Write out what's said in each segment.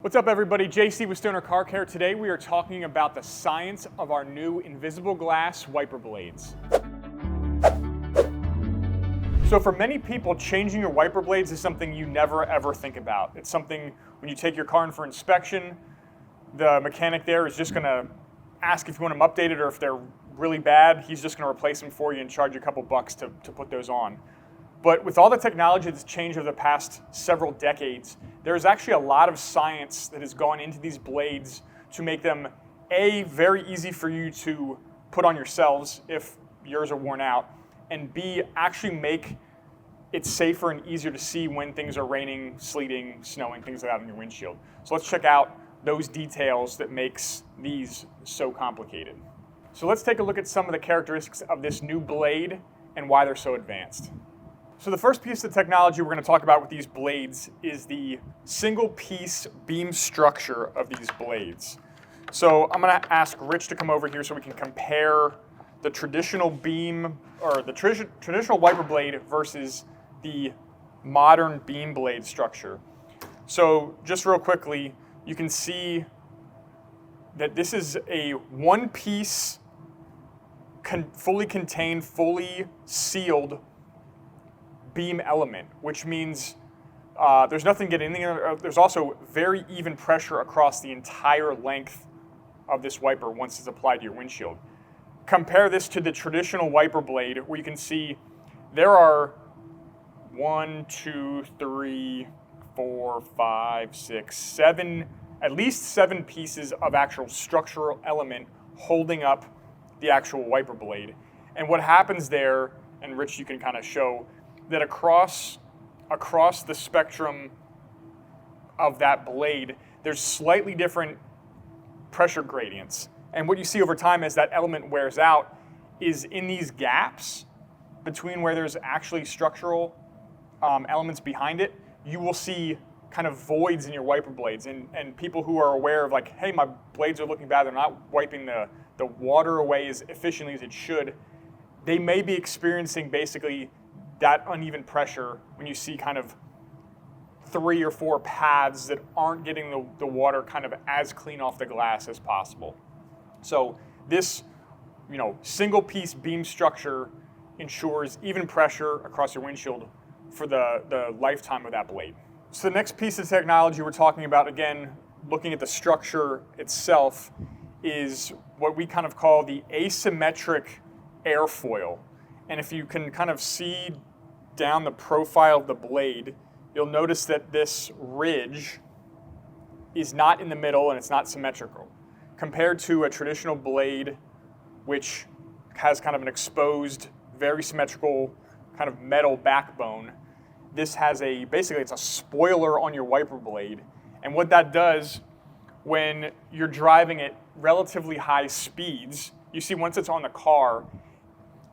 What's up everybody, JC with Stoner Car Care. Today we are talking about the science of our new invisible glass wiper blades. So for many people, changing your wiper blades is something you never ever think about. It's something when you take your car in for inspection, the mechanic there is just gonna ask if you want them updated, or if they're really bad, he's just gonna replace them for you and charge you a couple bucks to put those on. But with all the technology that's changed over the past several decades, there's actually a lot of science that has gone into these blades to make them, A, very easy for you to put on yourselves if yours are worn out, and B, actually make it safer and easier to see when things are raining, sleeting, snowing, things like that on your windshield. So let's check out those details that makes these so complicated. So let's take a look at some of the characteristics of this new blade and why they're so advanced. So the first piece of technology we're going to talk about with these blades is the single piece beam structure of these blades. So I'm going to ask Rich to come over here so we can compare the traditional beam, or the traditional wiper blade versus the modern beam blade structure. So just real quickly, you can see that this is a one piece, fully contained, fully sealed beam element, which means there's nothing getting in there. There's also very even pressure across the entire length of this wiper once it's applied to your windshield. Compare this to the traditional wiper blade, where you can see there are 1, 2, 3, 4, 5, 6, 7, at least 7 pieces of actual structural element holding up the actual wiper blade. And what happens there, and Rich, you can kind of show, that across the spectrum of that blade, there's slightly different pressure gradients. And what you see over time as that element wears out is in these gaps between where there's actually structural elements behind it, you will see kind of voids in your wiper blades. And people who are aware of, like, hey, my blades are looking bad, they're not wiping the water away as efficiently as it should, they may be experiencing basically that uneven pressure when you see kind of 3 or 4 paths that aren't getting the water kind of as clean off the glass as possible. So this, single piece beam structure ensures even pressure across your windshield for the lifetime of that blade. So the next piece of technology we're talking about, again, looking at the structure itself, is what we kind of call the asymmetric airfoil. And if you can kind of see down the profile of the blade, you'll notice that this ridge is not in the middle and it's not symmetrical. Compared to a traditional blade, which has kind of an exposed, very symmetrical kind of metal backbone, this has basically it's a spoiler on your wiper blade. And what that does when you're driving at relatively high speeds, you see once it's on the car,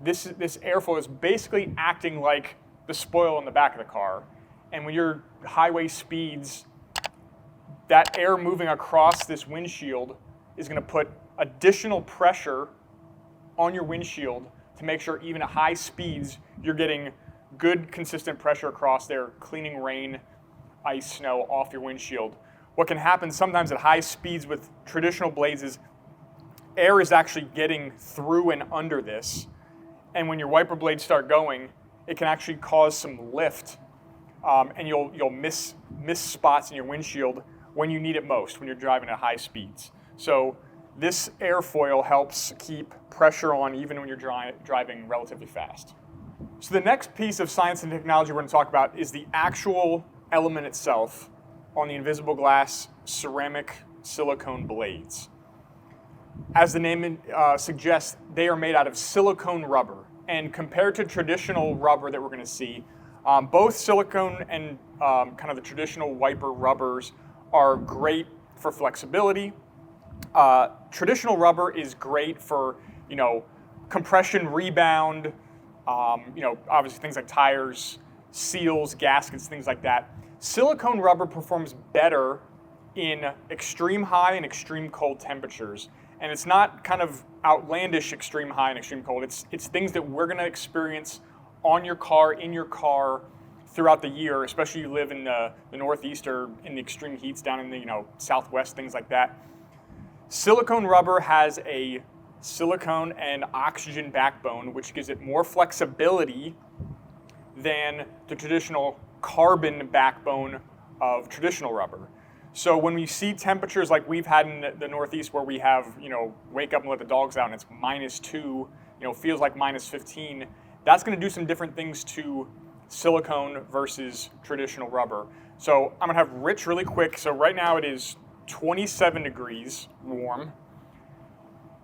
this airfoil is basically acting like the spoil in the back of the car. And when you're highway speeds, that air moving across this windshield is going to put additional pressure on your windshield to make sure even at high speeds you're getting good consistent pressure across there, cleaning rain, ice, snow off your windshield. What can happen sometimes at high speeds with traditional blades is air is actually getting through and under this. And when your wiper blades start going, it can actually cause some lift, and you'll miss spots in your windshield when you need it most, when you're driving at high speeds. So this airfoil helps keep pressure on even when you're driving relatively fast. So the next piece of science and technology we're going to talk about is the actual element itself on the invisible glass ceramic silicone blades. As the name suggests, they are made out of silicone rubber. And compared to traditional rubber that we're going to see, both silicone and kind of the traditional wiper rubbers are great for flexibility. Traditional rubber is great for, compression, rebound, obviously things like tires, seals, gaskets, things like that. Silicone rubber performs better in extreme high and extreme cold temperatures. And it's not kind of outlandish extreme high and extreme cold. It's things that we're going to experience on your car, in your car, throughout the year, especially you live in the Northeast or in the extreme heats down in the Southwest, things like that. Silicone rubber has a silicone and oxygen backbone, which gives it more flexibility than the traditional carbon backbone of traditional rubber. So when we see temperatures like we've had in the Northeast where we have, wake up and let the dogs out and it's -2, feels like -15, that's going to do some different things to silicone versus traditional rubber. So I'm going to have Rich really quick. So right now it is 27 degrees warm.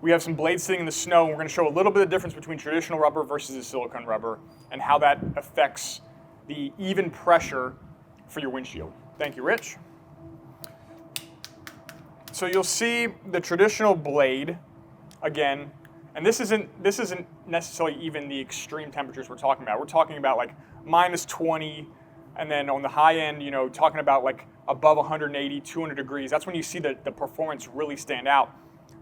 We have some blades sitting in the snow, and we're going to show a little bit of difference between traditional rubber versus the silicone rubber and how that affects the even pressure for your windshield. Thank you, Rich. So you'll see the traditional blade again, and this isn't necessarily even the extreme temperatures we're talking about. We're talking about like -20, and then on the high end, talking about like above 180, 200 degrees. That's when you see the performance really stand out.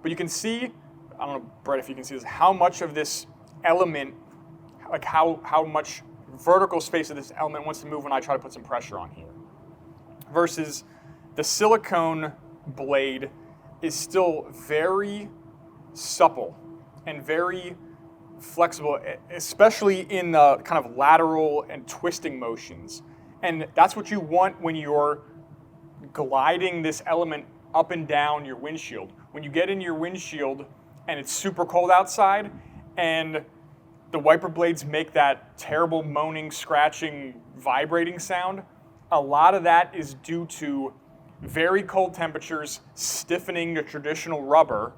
But you can see, I don't know, Brett, if you can see this, how much of this element, like how much vertical space of this element wants to move when I try to put some pressure on here. Versus the silicone blade is still very supple and very flexible, especially in the kind of lateral and twisting motions. And that's what you want when you're gliding this element up and down your windshield. When you get in your windshield and it's super cold outside and the wiper blades make that terrible moaning, scratching, vibrating sound, a lot of that is due to very cold temperatures stiffening the traditional rubber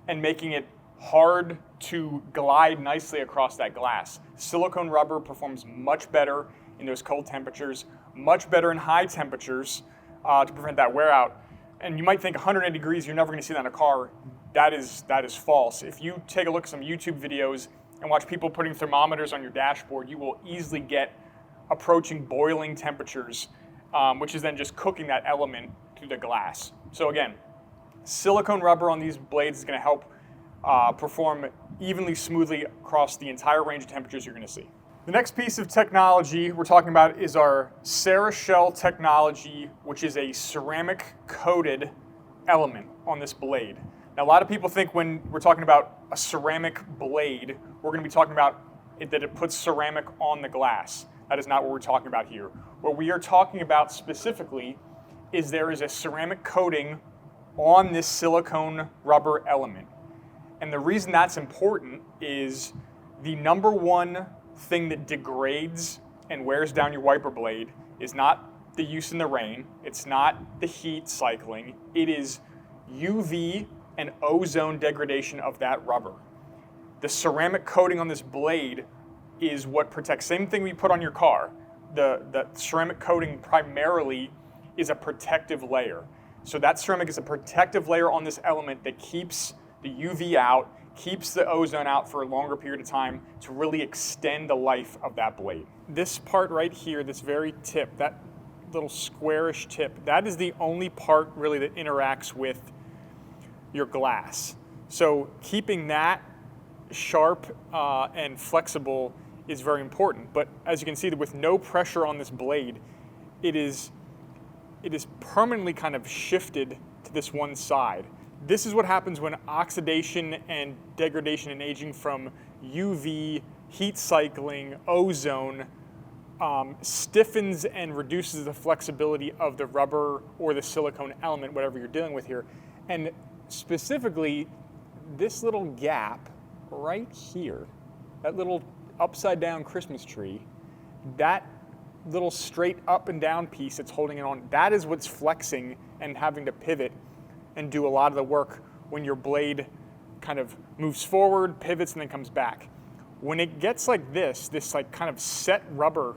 and making it hard to glide nicely across that glass. Silicone rubber performs much better in those cold temperatures, much better in high temperatures to prevent that wear out. And you might think 180 degrees, you're never going to see that in a car. That is false. If you take a look at some YouTube videos and watch people putting thermometers on your dashboard, you will easily get approaching boiling temperatures, which is then just cooking that element through the glass. So again, silicone rubber on these blades is going to help perform evenly, smoothly across the entire range of temperatures you're going to see. The next piece of technology we're talking about is our CERASHELL technology, which is a ceramic coated element on this blade. Now, a lot of people think when we're talking about a ceramic blade, we're going to be talking about that it puts ceramic on the glass. That is not what we're talking about here. What we are talking about specifically is there is a ceramic coating on this silicone rubber element. And the reason that's important is the number one thing that degrades and wears down your wiper blade is not the use in the rain, it's not the heat cycling, it is UV and ozone degradation of that rubber. The ceramic coating on this blade is what protects. Same thing we put on your car. The ceramic coating primarily is a protective layer. So that ceramic is a protective layer on this element that keeps the UV out, keeps the ozone out for a longer period of time to really extend the life of that blade. This part right here, this very tip, that little squarish tip, that is the only part really that interacts with your glass. So keeping that sharp and flexible is very important. But as you can see, with no pressure on this blade, it is permanently kind of shifted to this one side. This is what happens when oxidation and degradation and aging from UV, heat cycling, ozone stiffens and reduces the flexibility of the rubber or the silicone element, whatever you're dealing with here. And specifically, this little gap right here, that little upside down Christmas tree, that little straight up and down piece that's holding it on, that is what's flexing and having to pivot and do a lot of the work when your blade kind of moves forward, pivots, and then comes back. When it gets like this like kind of set rubber,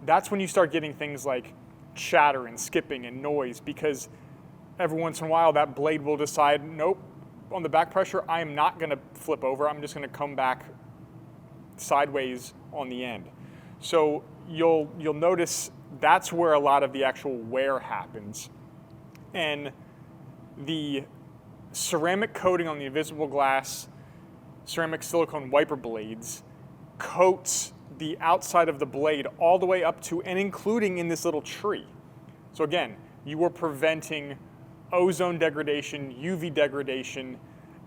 that's when you start getting things like chatter and skipping and noise, because every once in a while that blade will decide, nope, on the back pressure, I am not gonna flip over, I'm just gonna come back sideways on the end. So you'll notice that's where a lot of the actual wear happens. And the ceramic coating on the invisible glass ceramic silicone wiper blades coats the outside of the blade all the way up to and including in this little tree. So again, you are preventing ozone degradation, UV degradation,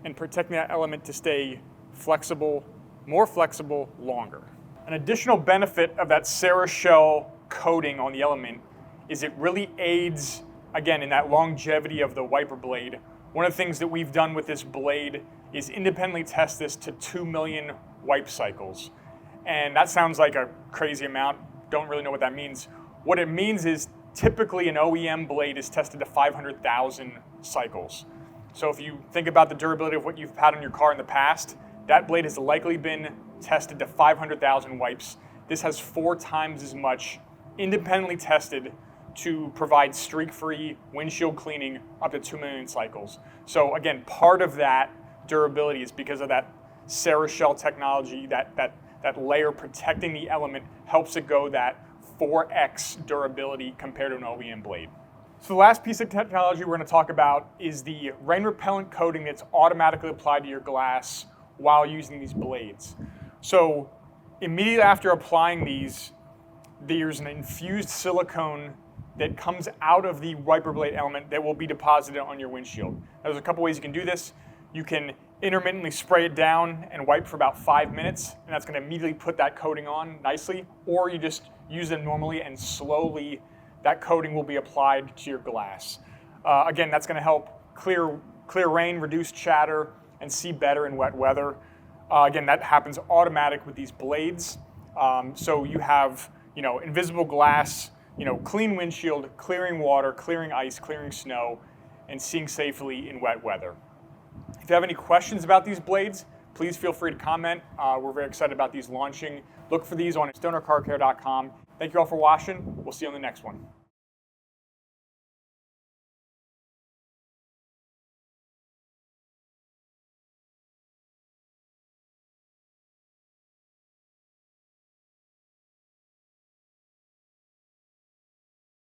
and protecting that element to stay flexible, more flexible, longer. An additional benefit of that CERASHELL coating on the element is it really aids, again, in that longevity of the wiper blade. One of the things that we've done with this blade is independently test this to 2 million wipe cycles. And that sounds like a crazy amount. Don't really know what that means. What it means is typically an OEM blade is tested to 500,000 cycles. So if you think about the durability of what you've had on your car in the past, that blade has likely been tested to 500,000 wipes. This has 4 times as much independently tested to provide streak-free windshield cleaning up to 2 million cycles. So again, part of that durability is because of that CERASHELL technology, that layer protecting the element helps it go that 4x durability compared to an OEM blade. So the last piece of technology we're going to talk about is the rain repellent coating that's automatically applied to your glass while using these blades. So immediately after applying these, there's an infused silicone that comes out of the wiper blade element that will be deposited on your windshield. Now, there's a couple ways you can do this. You can intermittently spray it down and wipe for about 5 minutes, and that's going to immediately put that coating on nicely, or you just use it normally and slowly that coating will be applied to your glass. Again, that's going to help clear rain, reduce chatter, and see better in wet weather. Again, that happens automatic with these blades. So you have, invisible glass, clean windshield, clearing water, clearing ice, clearing snow, and seeing safely in wet weather. If you have any questions about these blades, please feel free to comment. We're very excited about these launching. Look for these on stonercarcare.com. Thank you all for watching. We'll see you on the next one.